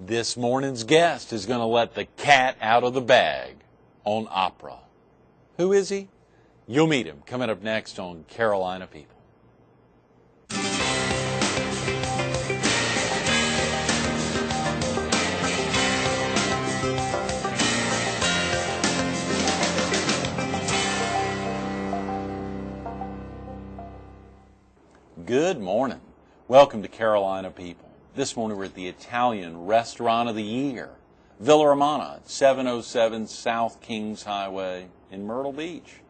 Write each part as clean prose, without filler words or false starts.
This morning's guest is going to let the cat out of the bag on opera. Who is he? You'll meet him coming up next on Carolina People. Good morning. Welcome to Carolina People. This morning we're at the Italian Restaurant of the Year, Villa Romana at 707 South Kings Highway in Myrtle Beach.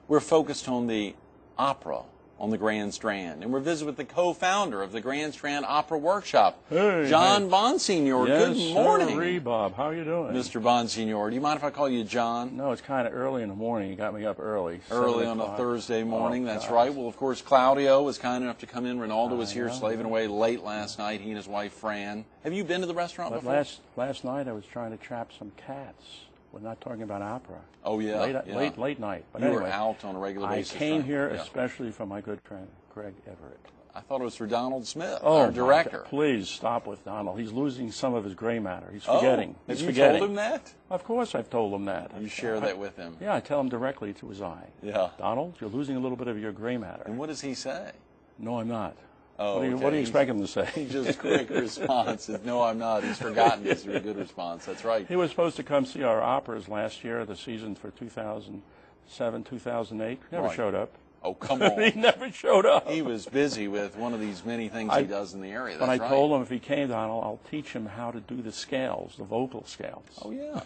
We're focused on the opera on the Grand Strand, and we're visiting with the co-founder of the Grand Strand Opera Workshop, John Bonsignor. Yes, good morning. Sir, Bob. How are you doing? Mr. Bonsignor, do you mind if I call you John? No, it's kind of early in the morning. You got me up early. Early on a Thursday morning, that's gosh. right. Well, of course, Claudio was kind enough to come in. Ronaldo was here slaving away late last night, he and his wife, Fran. Have you been to the restaurant before? Last night I was trying to trap some cats. We're not talking about opera. Oh, yeah. Late night. But you anyway, were out on a regular basis. I came here especially for my good friend, Greg Everett. I thought it was for Donald Smith, our director. Please stop with Donald. He's losing some of his gray matter. He's forgetting. Have you forgetting. told him that? Of course I've told him that. You share that with him? Yeah, I tell him directly to his eye. Yeah. Donald, you're losing a little bit of your gray matter. And what does he say? No, I'm not. Oh, what do you expect him to say? Just quick response is, no, I'm not. He's forgotten. It's a good response. That's right. He was supposed to come see our operas last year, the season for 2007, 2008. Never showed up. Oh, come on. He never showed up. He was busy with one of these many things he does in the area. That's but I right. told him if he came, Donald, I'll teach him how to do the scales, the vocal scales. Oh, yeah.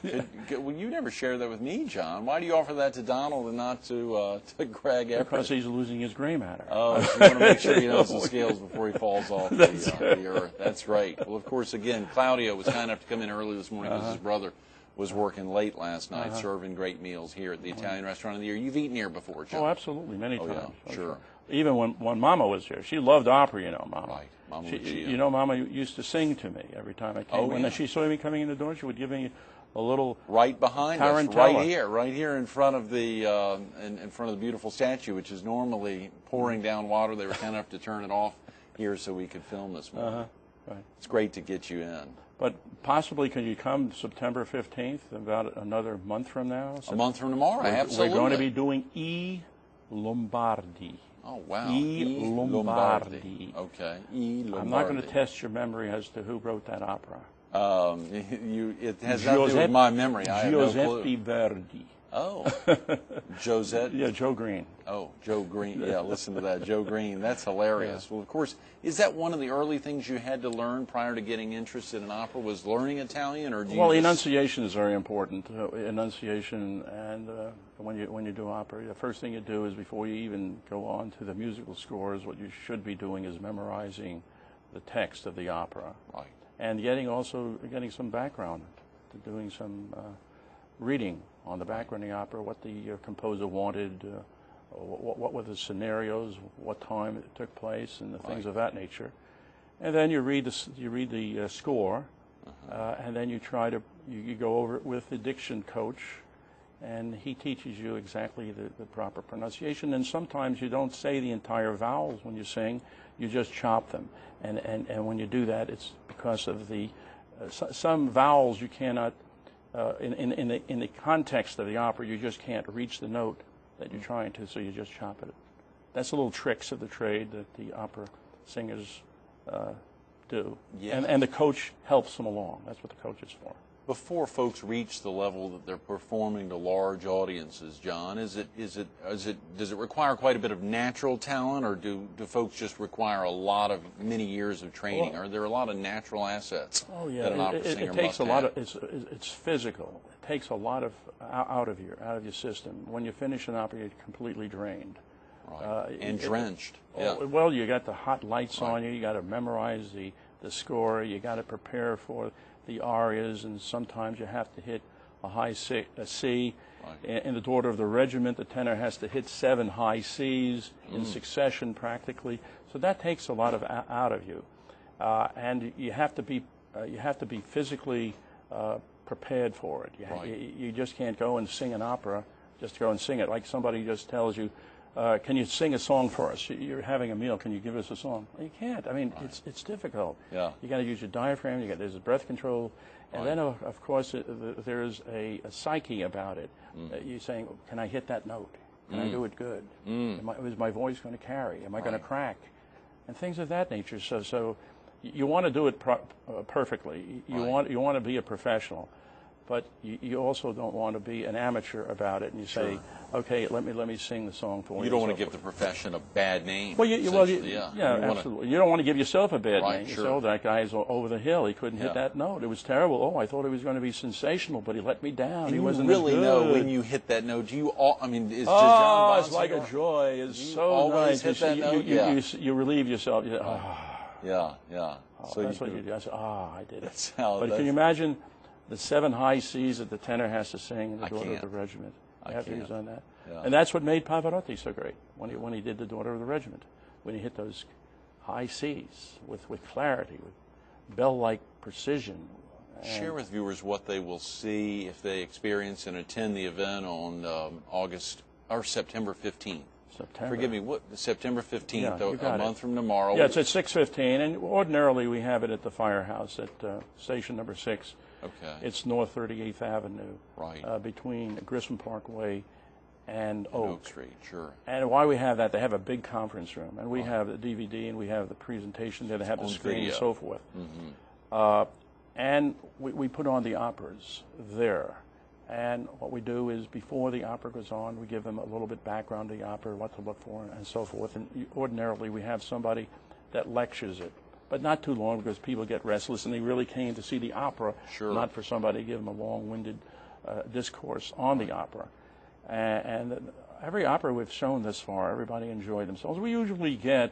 Well, you never shared that with me, John. Why do you offer that to Donald and not to Greg Everett? Because he's losing his gray matter. Oh, so you want to make sure he knows the scales before he falls off the earth. That's right. Well, of course, again, Claudio was kind enough to come in early this morning because his brother was working late last night, serving great meals here at the Italian Restaurant of the Year. You've eaten here before, John. Oh, absolutely, many times. Yeah, sure. Even when Mama was here. She loved opera, you know, Mama. Right. Mama you know, Mama used to sing to me every time I came. When she saw me coming in the door, she would give me a little right behind tarantella. us, right here in front of the in front of the beautiful statue, which is normally pouring down water. They were kind enough to turn it off here so we could film this morning. Right. It's great to get you in. But possibly, can you come September 15th, about another month from now? A month from tomorrow, absolutely. We're going to be doing E. Lombardi. Oh, wow. E. Lombardi. Okay. E. Lombardi. I'm not going to test your memory as to who wrote that opera. It has nothing to do with my memory. I have no clue. Giuseppe Verdi. Oh. Josette? Yeah, Joe Green. Oh, Joe Green. Yeah, listen to that. Joe Green. That's hilarious. Yeah. Well, of course, is that one of the early things you had to learn prior to getting interested in opera, was learning Italian? Or enunciation is very important. Enunciation, and when you do opera, the first thing you do is, before you even go on to the musical scores, what you should be doing is memorizing the text of the opera. Right. And getting some background, to doing some reading on the background of the opera, what the composer wanted, what were the scenarios, what time it took place, and the things of that nature. And then you read the score, and then you go over it with the diction coach, and he teaches you exactly the proper pronunciation. And sometimes you don't say the entire vowels when you sing; you just chop them. And when you do that, it's because of the some vowels you cannot. In the context of the opera, you just can't reach the note that you're trying to, so you just chop it. That's the little tricks of the trade that the opera singers do. Yes. And the coach helps them along. That's what the coach is for. Before folks reach the level that they're performing to large audiences, John, does it require quite a bit of natural talent, or do folks just require many years of training? Are there a lot of natural assets that an opera singer must have? It's physical. It takes a lot of out of your system. When you finish an opera, you're completely drained. Right. And drenched. Well, you got the hot lights on you. You got to memorize the score. You got to prepare for the arias, and sometimes you have to hit a C. Right. In the Daughter of the Regiment, the tenor has to hit 7 high Cs in succession, practically. So that takes a lot of out of you, and you have to be physically prepared for it. You just can't go and sing an opera. Just go and sing it like somebody just tells you, can you sing a song for us? You're having a meal. Can you give us a song? Well, you can't. I mean, it's difficult. Yeah. You got to use your diaphragm. There's breath control, and then of course there's a psyche about it. You're saying, can I hit that note? Can I do it good? Is my voice going to carry? Am I going to crack? And things of that nature. So you want to do it perfectly. You want to be a professional. But you also don't want to be an amateur about it, and you say, "Okay, let me sing the song for you." You don't want to give the profession a bad name. Well, absolutely. You don't want to give yourself a bad name. You say, "Oh, that guy's over the hill. He couldn't hit that note. It was terrible. Oh, I thought he was going to be sensational, but he let me down. And he you wasn't really as good." know when you hit that note. Do you all? I mean, is John it's like a joy. It's so always nice. hit that note? You relieve yourself. You say, Yeah. So that's what you do. I say, I did it. But can you imagine the 7 high C's that the tenor has to sing in the Daughter of the Regiment? After he's done that. Yeah. And that's what made Pavarotti so great when he did the Daughter of the Regiment. When he hit those high C's with clarity, with bell-like precision. Share with viewers what they will see if they experience and attend the event on September 15th. Forgive me, September 15th, a month from tomorrow. Yeah, it's at 6:15, and ordinarily we have it at the firehouse at station number 6. Okay. It's North 38th Avenue, between Grissom Parkway and Oak Street. Sure. And why we have that, they have a big conference room, and we have the DVD, and we have the presentation there, they have the screen and so forth. And we put on the operas there. And what we do is, before the opera goes on, we give them a little bit background of the opera, what to look for, and so forth. And ordinarily, we have somebody that lectures it, but not too long, because people get restless, and they really came to see the opera, not for somebody to give them a long-winded discourse on the opera. And every opera we've shown this far, everybody enjoyed themselves. We usually get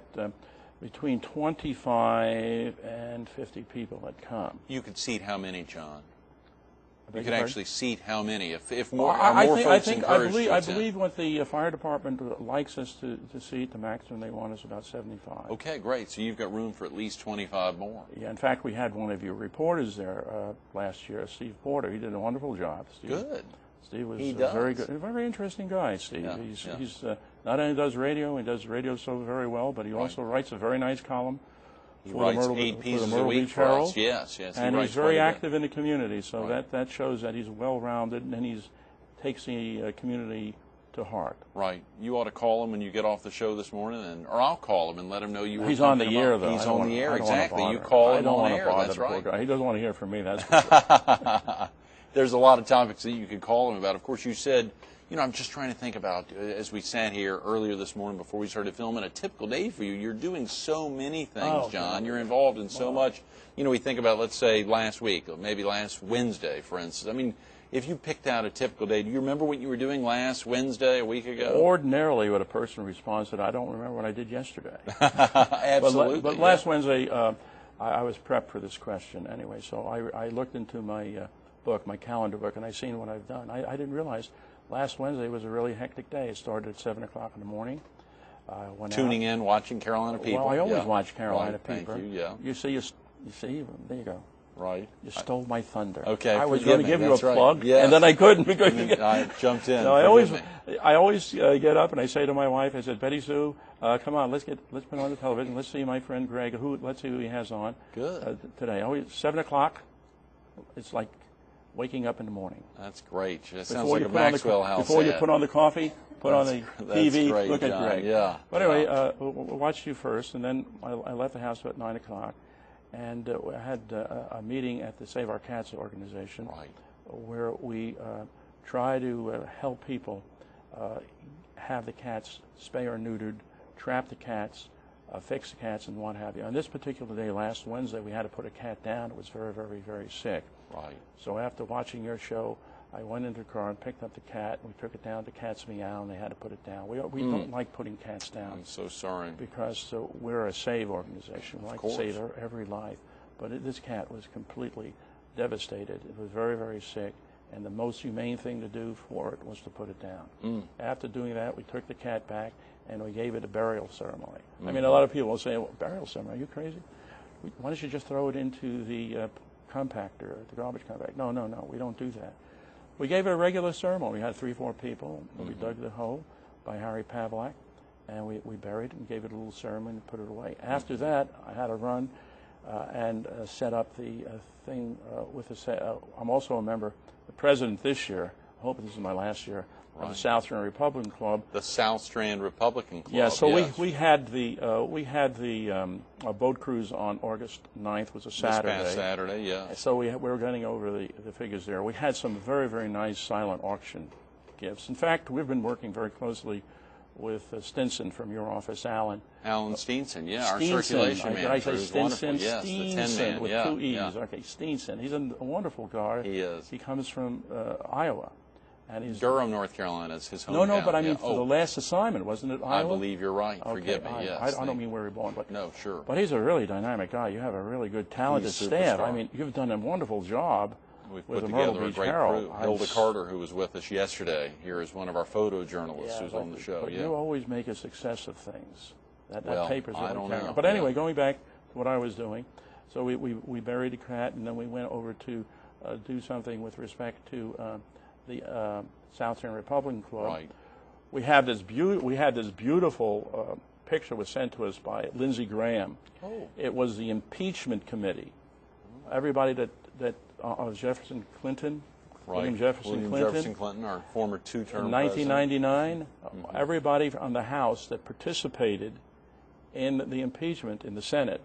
between 25 and 50 people that come. You could seat how many, John? You could actually seat how many? If more, folks encouraged I believe what the fire department likes us to seat, the maximum they want is about 75. Okay, great. So you've got room for at least 25 more. Yeah, in fact, we had one of your reporters there last year, Steve Porter. He did a wonderful job. Good. Steve was very good, a very interesting guy, Steve. Yeah, he's not only does radio, he does radio so very well, but he also writes a very nice column. He writes 8 pieces a week for us. Yes. And he's very active in the community, so that shows that he's well-rounded, and he takes the community to heart. Right. You ought to call him when you get off the show this morning, or I'll call him and let him know you were He's on the air, though. He's on the air, exactly. You call him on air, that's right. He doesn't want to hear from me, that's for sure. There's a lot of topics that you could call him about. Of course, you said, I'm just trying to think about, as we sat here earlier this morning before we started filming, a typical day for you. You're doing so many things, John. You're involved in so much. We think about, let's say, last week, or maybe last Wednesday, for instance. I mean, if you picked out a typical day, do you remember what you were doing last Wednesday, a week ago? Ordinarily, when a person responds to that, I don't remember what I did yesterday. Absolutely. But last Wednesday, I was prepped for this question anyway, so I looked into my book, my calendar book, and I seen what I've done. I didn't realize last Wednesday was a really hectic day. It started at 7 o'clock in the morning. Tuning in, watching Carolina People. Well, I always watch Carolina People. Thank you, You see, there you go. Right. You stole my thunder. Okay. I was going to give you a plug, yes. and then I couldn't because I jumped in. No, I always get up and I say to my wife, I said, Betty Sue, come on, let's put on the television. Let's see my friend Greg. Let's see who he has on. Good. Today. Always 7 o'clock. It's like waking up in the morning. That's great. It sounds like a Maxwell House. Before you put on the coffee, put on the TV, great, look at John. Greg. Yeah. But anyway, we watched you first, and then I left the house about 9 o'clock, and I had a meeting at the Save Our Cats organization, where we try to help people have the cats spay or neutered, trap the cats, fix the cats, and what have you. On this particular day, last Wednesday, we had to put a cat down. It was very, very, very sick. Right. So after watching your show, I went into the car and picked up the cat. We took it down. The cat's meow, and they had to put it down. We don't like putting cats down. I'm so sorry. Because we're a save organization. We like to save every life. But this cat was completely devastated. It was very, very sick. And the most humane thing to do for it was to put it down. After doing that, we took the cat back, and we gave it a burial ceremony. I mean, a lot of people will say, well, burial ceremony, are you crazy? Why don't you just throw it into the compactor, the garbage compactor? No, we don't do that. We gave it a regular ceremony. We had 3-4 people. We dug the hole by Harry Pavlak. and we buried it and gave it a little ceremony and put it away. After that, I had to run and set up the thing with the. I'm also a member, the president this year. I hope this is my last year. Of the South Strand Republican Club. The South Strand Republican Club. Yeah, so yes. we had the boat cruise on August 9th, was a Saturday. This past Saturday, yeah. So we were getting over the figures there. We had some very, very nice silent auction gifts. In fact, we've been working very closely with Stinson from your office, Alan. Alan Steenson, yeah, Stinson. our circulation Did I manager. say Who's wonderful. Stinson? Yes, the 10 Steenson man. with Yeah, two E's. yeah. Okay, Steenson. He's a wonderful guy. He is. He comes from Iowa. And he's Durham, North Carolina is his hometown. No, but I mean yeah. for the last assignment, wasn't it Iowa? I believe you're right. Okay, Forgive me, yes. I don't mean where he born, but no, sure. But he's a really dynamic guy. You have a really good, talented staff. I mean, you've done a wonderful job. We've with put the Myrtle together a Beach great Herald. crew. Hilda Carter, who was with us yesterday, here is one of our photojournalists who's on the show. But you always make a success of things. That paper's really I don't carrying know. on. But anyway, going back to what I was doing, so we buried a cat, and then we went over to do something with respect to the South Strand Republican Club. Right. We had this beautiful picture was sent to us by Lindsey Graham. Oh. It was the impeachment committee. Everybody that Jefferson Clinton, Right. William Jefferson Clinton, our former two-term in president. 1999, everybody on the House that participated in the impeachment in the Senate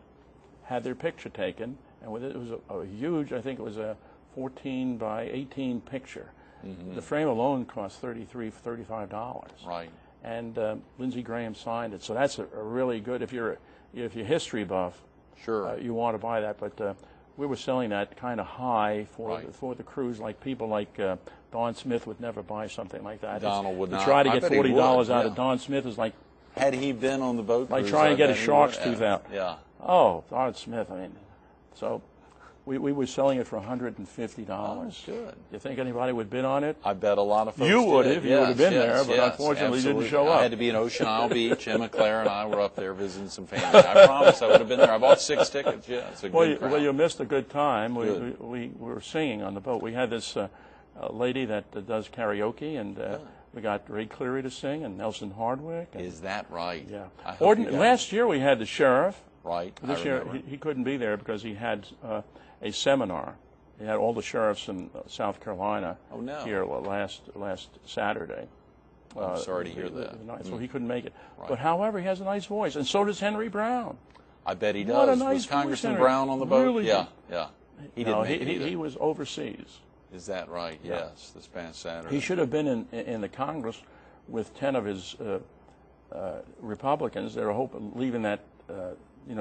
had their picture taken, and with it was a huge, I think it was a 14 by 18 picture. The frame alone cost $35. Right. And Lindsey Graham signed it, so that's a really good. If you're history buff, Sure. you want to buy that. But we were selling that kind of high for the cruise. Like people like Don Smith would never buy something like that. Donald would not. To try to I get bet he $40 would, out yeah. of Don Smith is like Had he been on the boat like cruise, trying to I get a bet he shark's would. tooth out. Yeah. Oh, Don Smith. I mean, so we were selling it for $150. Oh, good. You think anybody would bid on it? I bet a lot of folks You would did. if you would have been there, but yes, unfortunately you didn't absolutely. show up. I had to be in Ocean Isle Beach. Emma, Claire, and I were up there visiting some family. I promise I would have been there. I bought 6 tickets. Yeah, it's a good crowd. Well, you missed a good time. Good. We were singing on the boat. We had this lady that does karaoke, and we got Ray Cleary to sing, and Nelson Hardwick. And, Is that right? yeah. I hope you guys- Last year we had the sheriff. Right. This year he couldn't be there because he had a seminar. He had all the sheriffs in South Carolina here last Saturday. I'm sorry to hear that. So he couldn't make it. Right. But however, he has a nice voice, and so does Henry Brown. I bet he does. What a nice was Congressman voice, Brown on the boat? Really? Yeah, yeah. He didn't make it either. He was overseas. Is that right? Yeah. Yes, this past Saturday. He should have been in the Congress with 10 of his Republicans. They're leaving that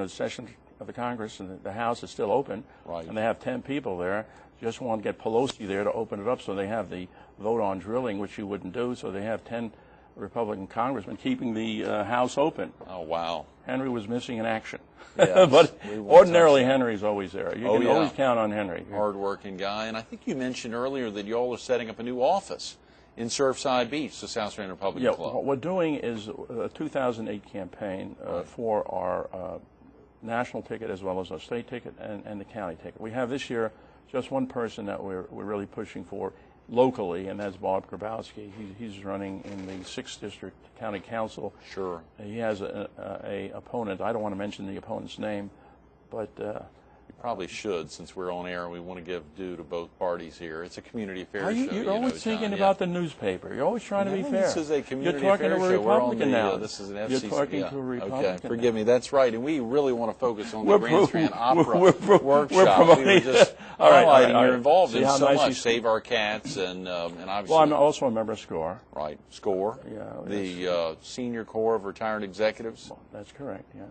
session of the Congress, and the House is still open. Right. And they have 10 people there. Just want to get Pelosi there to open it up, so they have the vote on drilling, which you wouldn't do. So they have 10 Republican congressmen keeping the House open. Oh, wow. Henry was missing in action. Yes, but ordinarily, Henry's always there. You can always count on Henry. Hard-working guy. And I think you mentioned earlier that you all are setting up a new office in Surfside Beach, the South Strand Republican Club. What we're doing is a 2008 campaign for our national ticket as well as our state ticket and the county ticket. We have this year just one person that we're really pushing for locally, and that's Bob Grabowski. He's running in the 6th District County Council. Sure. He has a opponent. I don't want to mention the opponent's name, but you probably should, since we're on air and we want to give due to both parties here. It's a community affairs show. You're always thinking about the newspaper. You're always trying to be fair. This is a community You're talking affairs to a show. Republican now. This is an FCC. You're talking to a Republican. Okay, forgive me. That's right. And we really want to focus on the We're Grand Strand Opera we're workshop. promoting We were just all right, highlighting you're involved in how so nice much. you- Save Our Cats and obviously. Well, I'm also a member of SCORE. Right. SCORE. Yeah, The Senior Corps of Retired Executives. That's correct, yeah.